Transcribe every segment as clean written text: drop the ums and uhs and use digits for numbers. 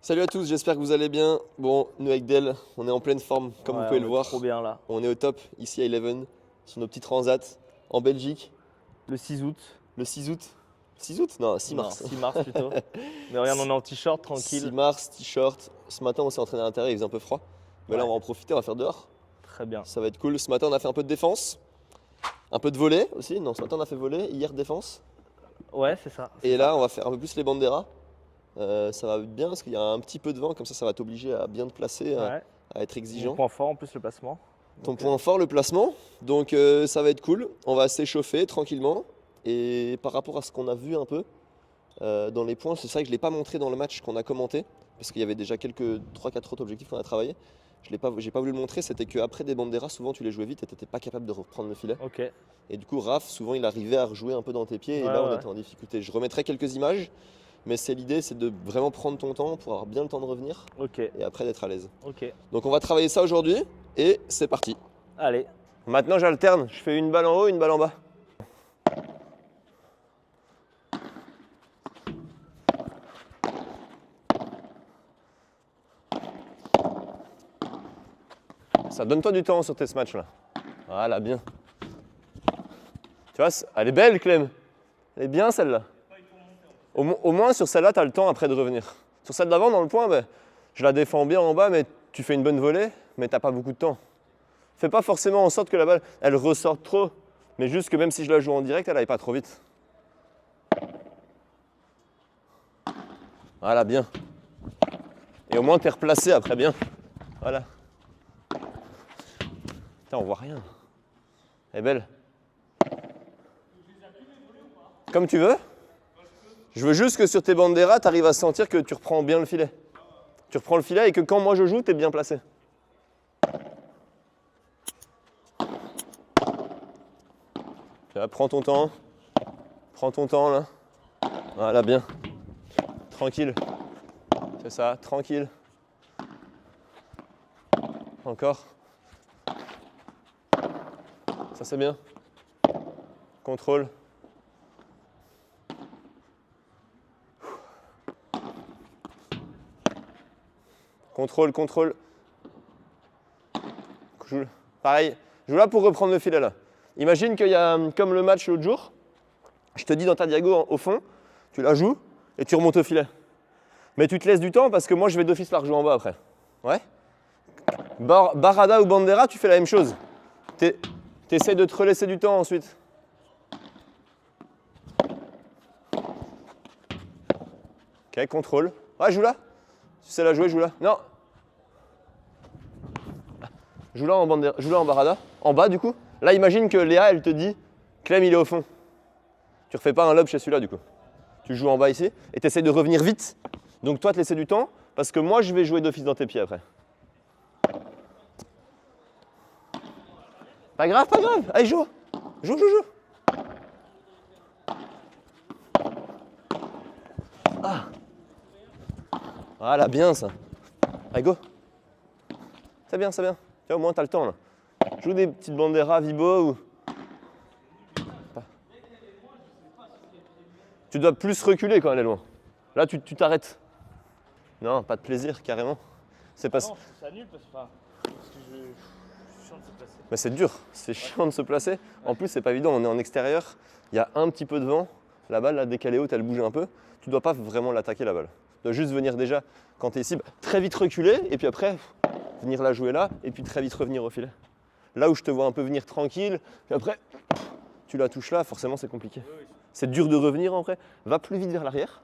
Salut à tous, j'espère que vous allez bien. Bon, nous avec Del, on est en pleine forme, comme vous pouvez le voir. Trop bien là. On est au top, ici à Eleven, sur nos petits transats, en Belgique, Le 6 août. le 6 août. 6 août? Non, 6 Non, mars. 6 mars plutôt. Mais regarde, on est en t-shirt 6 tranquille. mars, t-shirt. Ce matin, on s'est entraîné à l'intérieur, il faisait un peu froid. Mais là, Ouais. on va en profiter, on va faire dehors. Très bien. Ça va être cool. Ce matin, on a fait un peu de défense, un peu de volley aussi. Non, ce matin, on a fait volley, hier défense. Ouais, c'est ça. Et là, on va faire un peu plus les banderas. Ça va bien parce qu'il y a un petit peu de vent, comme ça va t'obliger à bien te placer, Ouais. à être Mon exigeant. point fort en plus le placement. Ton Donc, point fort, le placement. Donc ça va être cool. On va s'échauffer tranquillement. Et par rapport à ce qu'on a vu un peu dans les points, c'est ça que je ne l'ai pas montré dans le match qu'on a commenté, parce qu'il y avait déjà quelques 3-4 autres objectifs qu'on a travaillé. J'ai pas voulu le montrer, c'était qu'après des banderas, souvent tu les jouais vite et tu n'étais pas capable de reprendre le filet. Ok. Et du coup, Raph, souvent il arrivait à rejouer un peu dans tes pieds et Ouais, là on ouais. était en difficulté. Je remettrai quelques images, mais l'idée, c'est de vraiment prendre ton temps pour avoir bien le temps de revenir Ok. et après d'être à l'aise. Ok. Donc on va travailler ça aujourd'hui et c'est parti. Allez. Maintenant j'alterne, je fais une balle en haut, une balle en bas. Ça donne-toi du temps sur tes matchs là. Voilà, bien. Tu vois, elle est belle Clem. Elle est bien celle-là. Au moins sur celle-là, tu as le temps après de revenir. Sur celle d'avant, dans le point, ben, je la défends bien en bas, mais tu fais une bonne volée, mais t'as pas beaucoup de temps. Fais pas forcément en sorte que la balle, elle ressorte trop, mais juste que même si je la joue en direct, elle aille pas trop vite. Voilà, bien. Et au moins, tu es replacé après, bien. Voilà. Putain, on voit rien. Elle est belle. Comme tu veux. Je veux juste que sur tes banderas, tu arrives à sentir que tu reprends bien le filet. Tu reprends le filet et que quand moi je joue, tu es bien placé. Là, prends ton temps. Prends ton temps là. Voilà, bien. Tranquille. C'est ça, tranquille. Encore. Ça c'est bien. Contrôle. Contrôle, contrôle. Pareil, je joue là pour reprendre le filet là. Imagine qu'il y a, comme le match l'autre jour, je te dis dans ta diago au fond, tu la joues et tu remontes au filet. Mais tu te laisses du temps parce que moi je vais d'office la rejouer en bas après. Ouais. Barada ou bandera, tu fais la même chose. T'essayes de te relaisser du temps ensuite. Ok, contrôle. Ouais, joue là. Tu sais la jouer, joue là. Non. Joue là en bandera, joue là en barada. En bas du coup. Là, imagine que Léa, elle te dit, Clem, il est au fond. Tu refais pas un lob chez celui-là du coup. Tu joues en bas ici et tu essaies de revenir vite. Donc toi, te laisser du temps parce que moi, je vais jouer d'office dans tes pieds après. Pas grave, pas grave. Allez, joue. Joue, joue, joue. Ah. Voilà, bien ça. Allez, go. C'est bien, c'est bien. Tiens, au moins, tu as le temps là. Joue des petites banderas Vibo ou... Tu dois plus reculer quand elle est loin. Là, tu t'arrêtes. Non, pas de plaisir, carrément. C'est pas... Non, je trouve ça nul parce que je suis chiant de se placer. Mais c'est dur, c'est chiant de se placer. En plus, c'est pas évident, on est en extérieur, il y a un petit peu de vent. La balle, là, dès qu'elle est haute, elle bouge un peu. Tu dois pas vraiment l'attaquer, la balle. Tu dois juste venir déjà, quand tu es ici, très vite reculer et puis après, venir la jouer là et puis très vite revenir au filet. Là où je te vois un peu venir tranquille, puis après, tu la touches là, forcément, c'est compliqué. C'est dur de revenir en vrai. Va plus vite vers l'arrière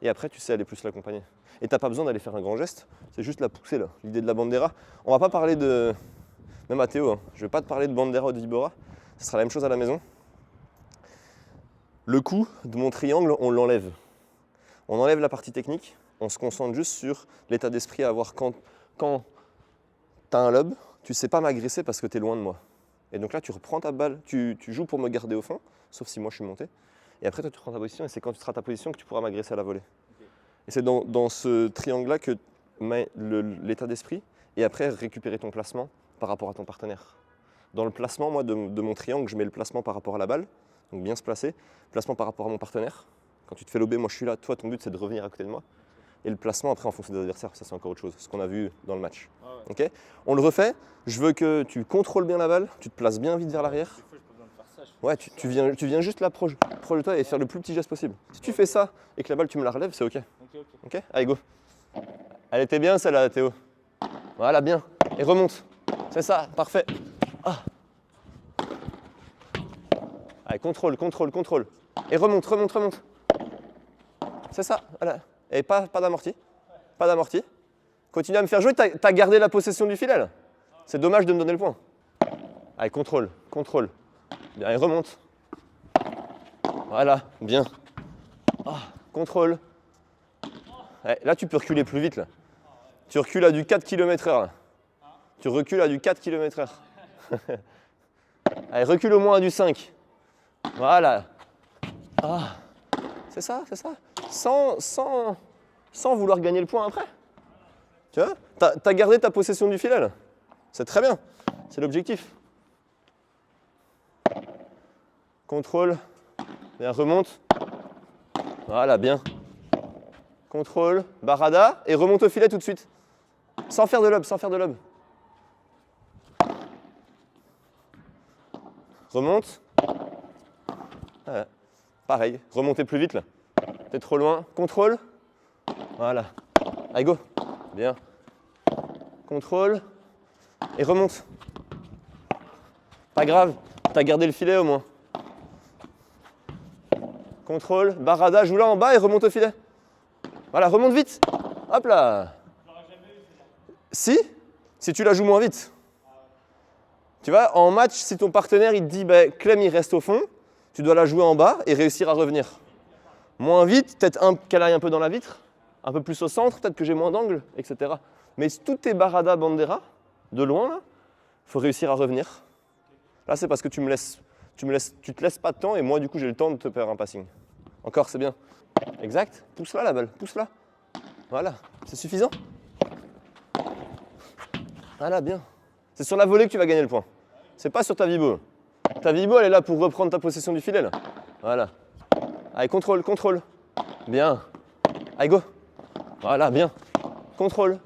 et après, tu sais aller plus l'accompagner. Et t'as pas besoin d'aller faire un grand geste, c'est juste la pousser là. L'idée de la bandera. On va pas parler de. Même à Théo, hein. Je vais pas te parler de bandera ou de vibora, ce sera la même chose à la maison. Le coup de mon triangle, on l'enlève. On enlève la partie technique, on se concentre juste sur l'état d'esprit à avoir quand tu as un lob, tu sais pas m'agresser parce que tu es loin de moi. Et donc là, tu reprends ta balle, tu joues pour me garder au fond, sauf si moi je suis monté. Et après, toi, tu prends ta position et c'est quand tu seras à ta position que tu pourras m'agresser à la volée. Okay. Et c'est dans ce triangle-là que met l'état d'esprit et après récupérer ton placement par rapport à ton partenaire. Dans le placement, moi, de mon triangle, je mets le placement par rapport à la balle, donc bien se placer. Placement par rapport à mon partenaire. Quand tu te fais lober, moi je suis là, toi ton but c'est de revenir à côté de moi. et le placement après en fonction des adversaires. Ça, c'est encore autre chose, ce qu'on a vu dans le match. Ah ouais. Ok, on le refait. Je veux que tu contrôles bien la balle, tu te places bien vite vers l'arrière. Des fois, j'ai pas besoin de faire ça. Je fais Ouais, tu viens juste là proche de toi et faire le plus petit geste possible. Si tu fais ça et que la balle, tu me la relèves, c'est ok. Ok. Ok, allez, go. Elle était bien celle-là, Théo. Voilà, bien. Et remonte. C'est ça, parfait. Ah. Allez, contrôle. Et remonte. C'est ça, voilà. Et pas d'amorti. Pas d'amorti. Continue à me faire jouer. T'as gardé la possession du filet, là. C'est dommage de me donner le point. Allez, contrôle. Bien, et remonte. Voilà, bien. Ah, contrôle. Ouais, là, tu peux reculer plus vite, là. Tu recules à du 4 km/h, là. Tu recules à du 4 km/h. Allez, recule au moins à du 5. Voilà. Ah, c'est ça. Sans vouloir gagner le point après. Tu vois, t'as gardé ta possession du filet, là. C'est très bien. C'est l'objectif. Contrôle. Bien, remonte. Voilà, bien. Contrôle, barada, et remonte au filet tout de suite. Sans faire de lob. Remonte. Voilà. Pareil, remontez plus vite là. T'es trop loin. Contrôle. Voilà. Allez, go. Bien. Contrôle. Et remonte. Pas grave, t'as gardé le filet au moins. Contrôle, barada, joue là en bas et remonte au filet. Voilà, remonte vite. Hop là. Si tu la joues moins vite. Tu vois, en match, si ton partenaire il te dit Clem il reste au fond, tu dois la jouer en bas et réussir à revenir. Moins vite, peut-être qu'elle aille un peu dans la vitre, un peu plus au centre, peut-être que j'ai moins d'angle, etc. Mais si tout est barada, bandera, de loin, là, faut réussir à revenir. Là, c'est parce que tu te laisses pas de temps et moi, du coup, j'ai le temps de te faire un passing. Encore, c'est bien. Exact. Pousse-la la balle, pousse-la. Voilà, c'est suffisant. Voilà, bien. C'est sur la volée que tu vas gagner le point. C'est pas sur ta vibo. Ta vibo, elle est là pour reprendre ta possession du filet, là. Voilà. Allez, contrôle. Bien. Allez, go. Voilà, bien. Contrôle.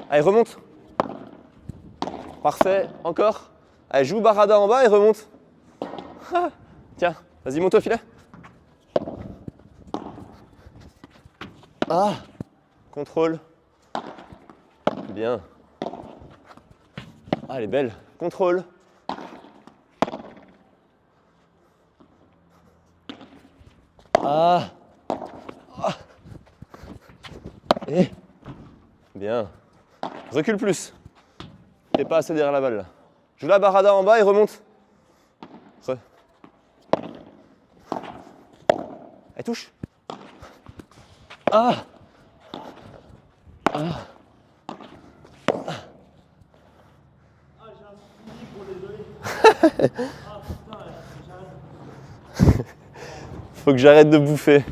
Allez, remonte. Parfait. Encore. Allez, joue barada en bas et remonte. Ah. Tiens, vas-y, monte au filet. Ah. Contrôle. Bien. Ah, elle est belle. Contrôle. Ah. Ah. Et. Bien. Recule plus. T'es pas assez derrière la balle là. Joue la barada en bas et remonte. Elle touche. Ah. Ah. Faut que j'arrête de bouffer.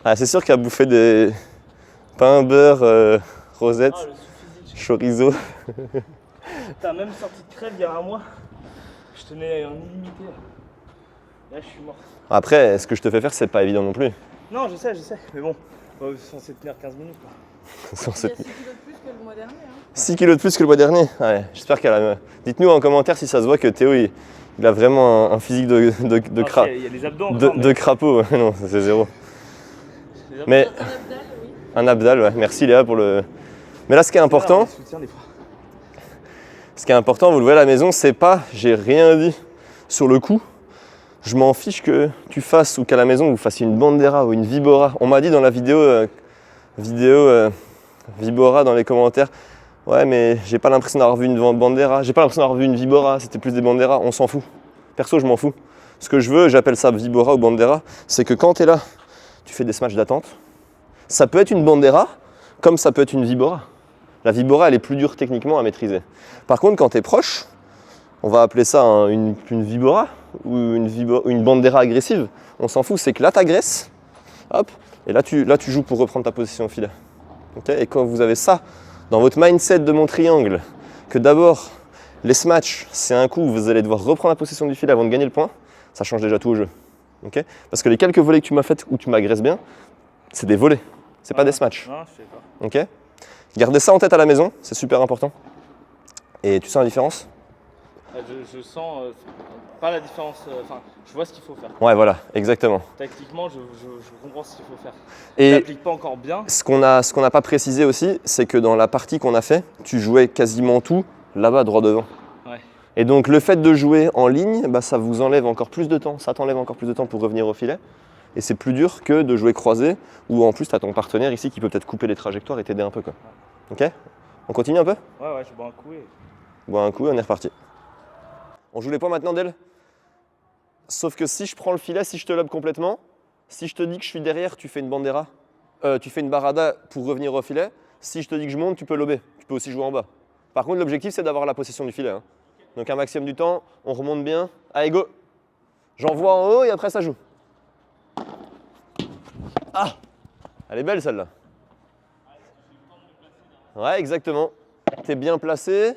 Ah, c'est sûr qu'il a bouffé des pain, beurre, rosette, chorizo. T'as même sorti de crève il y a un mois. Je tenais en illimité. Là, je suis mort. Après, ce que je te fais faire, c'est pas évident non plus. Non, je sais. Mais bon, on est censé tenir 15 minutes. Quoi. Il y a 6 kilos de plus que le mois dernier. Hein. 6 kilos de plus que le mois dernier. Ouais, j'espère qu'elle a... Dites-nous en commentaire si ça se voit que Théo, il a vraiment un physique de Il y a les abdos encore, de crapaud. Non, c'est zéro. Mais Un abdal, oui. un abdal, ouais. Merci Léa pour le... Mais là, ce qui est important, vous le voyez à la maison, c'est pas, j'ai rien dit sur le coup. Je m'en fiche que tu fasses ou qu'à la maison vous fassiez une bandera ou une vibora. On m'a dit dans la vidéo vibora dans les commentaires, ouais mais j'ai pas l'impression d'avoir vu une bandera, j'ai pas l'impression d'avoir vu une vibora, c'était plus des banderas, on s'en fout. Perso je m'en fous. Ce que je veux, j'appelle ça vibora ou bandera, c'est que quand tu es là, tu fais des smash d'attente. Ça peut être une bandera comme ça peut être une vibora. La vibora elle est plus dure techniquement à maîtriser. Par contre quand tu es proche, on va appeler ça une vibora ou une bandera agressive, on s'en fout, c'est que là tu agresses, hop, et là tu joues pour reprendre ta position au filet. Okay, et quand vous avez ça dans votre mindset de mon triangle, que d'abord les smash c'est un coup où vous allez devoir reprendre la possession du filet avant de gagner le point, ça change déjà tout au jeu. Okay, parce que les quelques volées que tu m'as faites où tu m'agresses bien, c'est des volées. C'est pas des matchs. Non, je sais pas. Ok. Gardez ça en tête à la maison, c'est super important. Et tu sens la différence? Je sens pas la différence. Enfin, je vois ce qu'il faut faire. Ouais, voilà, exactement. Tactiquement, je comprends ce qu'il faut faire. Je Et l'applique pas encore bien. ce qu'on n'a pas précisé aussi, c'est que dans la partie qu'on a fait, tu jouais quasiment tout là-bas, droit devant. Ouais. Et donc le fait de jouer en ligne, bah, ça vous enlève encore plus de temps. Ça t'enlève encore plus de temps pour revenir au filet. Et c'est plus dur que de jouer croisé, où en plus tu as ton partenaire ici qui peut peut-être couper les trajectoires et t'aider un peu, quoi. Ok? On continue un peu? Ouais, je bois un coup et. Bon, un coup, on est reparti. On joue les points maintenant, Del. Sauf que si je prends le filet, si je te lobe complètement, si je te dis que je suis derrière, tu fais une bandera. Tu fais une barada pour revenir au filet. Si je te dis que je monte, tu peux lober. Tu peux aussi jouer en bas. Par contre, l'objectif, c'est d'avoir la possession du filet, hein. Donc un maximum du temps, on remonte bien. Allez, go! J'envoie en haut et après, ça joue. Ah! Elle est belle, celle-là. Ouais, exactement. T'es bien placé.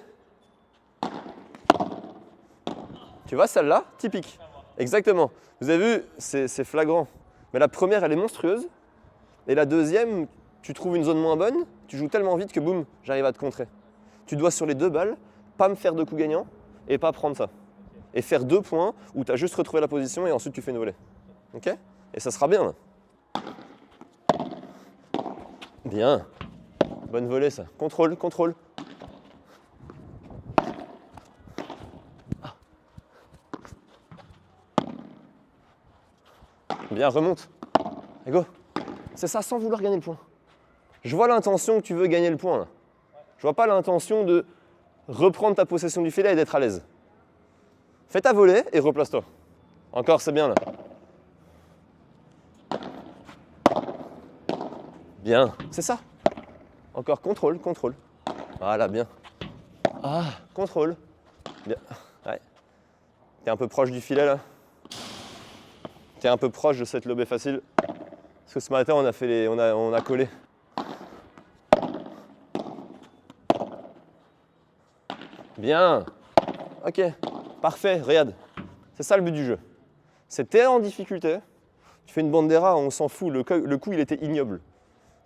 Tu vois, celle-là, typique. Exactement. Vous avez vu, c'est flagrant. Mais la première, elle est monstrueuse. Et la deuxième, tu trouves une zone moins bonne, tu joues tellement vite que boum, j'arrive à te contrer. Tu dois sur les 2 balles, pas me faire 2 coups gagnants et pas prendre ça. Et faire 2 points où tu as juste retrouvé la position et ensuite tu fais une volée. Ok? Et ça sera bien là. Bien. Bonne volée ça. Contrôle, contrôle. Bien, remonte. Et go. C'est ça, sans vouloir gagner le point. Je vois l'intention que tu veux gagner le point là. Je vois pas l'intention de reprendre ta possession du filet et d'être à l'aise. Fais ta volée et replace-toi. Encore, c'est bien là. Bien, c'est ça. Encore, contrôle, contrôle. Voilà, bien. Ah, contrôle. Bien. Ouais. T'es un peu proche du filet là. T'es un peu proche de cette lobée facile. Parce que ce matin, on a collé. Bien. Ok. Parfait. Regarde. C'est ça le but du jeu. C'est t'es en difficulté. Tu fais une bandera, on s'en fout. Le coup, il était ignoble,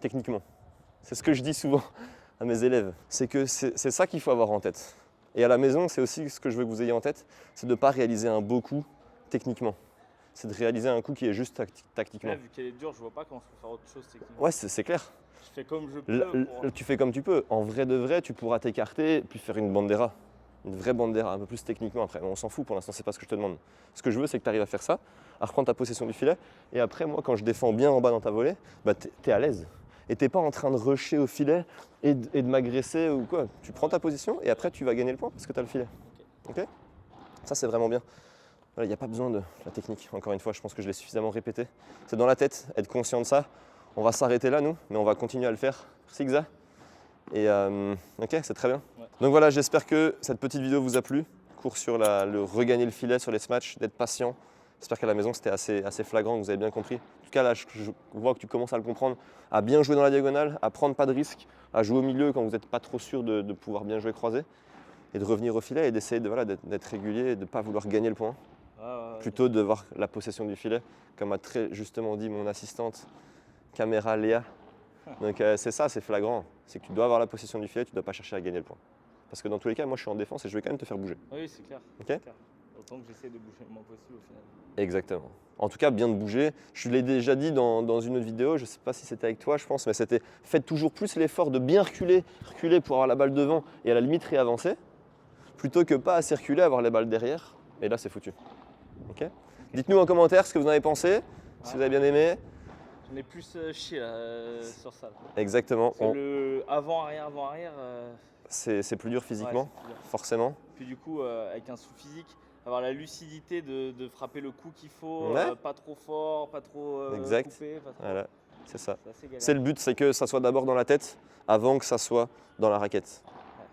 techniquement. C'est ce que je dis souvent à mes élèves. C'est que c'est ça qu'il faut avoir en tête. Et à la maison, c'est aussi ce que je veux que vous ayez en tête. C'est de ne pas réaliser un beau coup techniquement. C'est de réaliser un coup qui est juste tactiquement. Là, vu qu'elle est dure, je vois pas comment je peux faire autre chose techniquement. Ouais, c'est clair. Je fais comme je peux. Tu fais comme tu peux. En vrai de vrai, tu pourras t'écarter puis faire une bandera. Une vraie bandera, un peu plus techniquement après. On s'en fout pour l'instant, c'est pas ce que je te demande. Ce que je veux, c'est que tu arrives à faire ça, à reprendre ta possession du filet. Et après, moi, quand je défends bien en bas dans ta volée, bah, t'es à l'aise. Et t'es pas en train de rusher au filet et de m'agresser ou quoi. Tu prends ta position et après, tu vas gagner le point parce que tu as le filet. Ok? Ça, c'est vraiment bien. Il n'y a pas besoin de la technique. Encore une fois, je pense que je l'ai suffisamment répété. C'est dans la tête, être conscient de ça. On va s'arrêter là, nous, mais on va continuer à le faire. Zigzag. Et ok, c'est très bien. Ouais. Donc voilà, j'espère que cette petite vidéo vous a plu. Cours sur le regagner le filet sur les smatchs, d'être patient. J'espère qu'à la maison c'était assez flagrant, que vous avez bien compris. En tout cas là, je vois que tu commences à le comprendre, à bien jouer dans la diagonale, à prendre pas de risques, à jouer au milieu quand vous n'êtes pas trop sûr de pouvoir bien jouer croisé. Et de revenir au filet et d'essayer d'être régulier et de ne pas vouloir gagner le point. Plutôt de voir la possession du filet, comme a très justement dit mon assistante caméra Léa. Donc c'est ça, c'est flagrant. C'est que tu dois avoir la possession du filet, tu ne dois pas chercher à gagner le point. Parce que dans tous les cas, moi je suis en défense et je vais quand même te faire bouger. Oui, c'est clair. Ok. C'est clair. Autant que j'essaie de bouger le moins possible au final. Exactement. En tout cas, bien de bouger. Je l'ai déjà dit dans une autre vidéo, je ne sais pas si c'était avec toi, je pense, mais c'était faites toujours plus l'effort de bien reculer pour avoir la balle devant et à la limite réavancer, plutôt que pas assez reculer, avoir les balles derrière. Et là, c'est foutu. Ok. Dites-nous en commentaire ce que vous en avez pensé, si vous avez bien aimé. J'en ai plus chier là, sur ça. Exactement. Parce que le avant-arrière, C'est plus dur physiquement, ouais, c'est plus dur. forcément. Puis du coup, avec un sous-physique, avoir la lucidité de frapper le coup qu'il faut, Ouais. pas trop fort, pas trop Exact. coupé. Pas trop... Voilà, c'est ça. C'est assez galère. C'est le but, c'est que ça soit d'abord dans la tête avant que ça soit dans la raquette.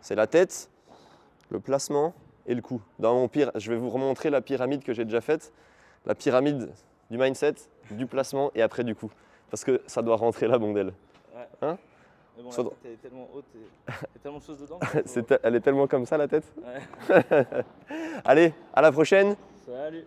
C'est la tête, le placement et le coup. Dans mon pire, je vais vous remontrer la pyramide que j'ai déjà faite. La pyramide du mindset, du placement et après du coup. Parce que ça doit rentrer là, bondel. Ouais. Hein? Mais bon, Soit la tête, elle est tellement haute et il y a tellement de choses dedans. que Elle est tellement comme ça la tête. Ouais. Allez, à la prochaine. Salut.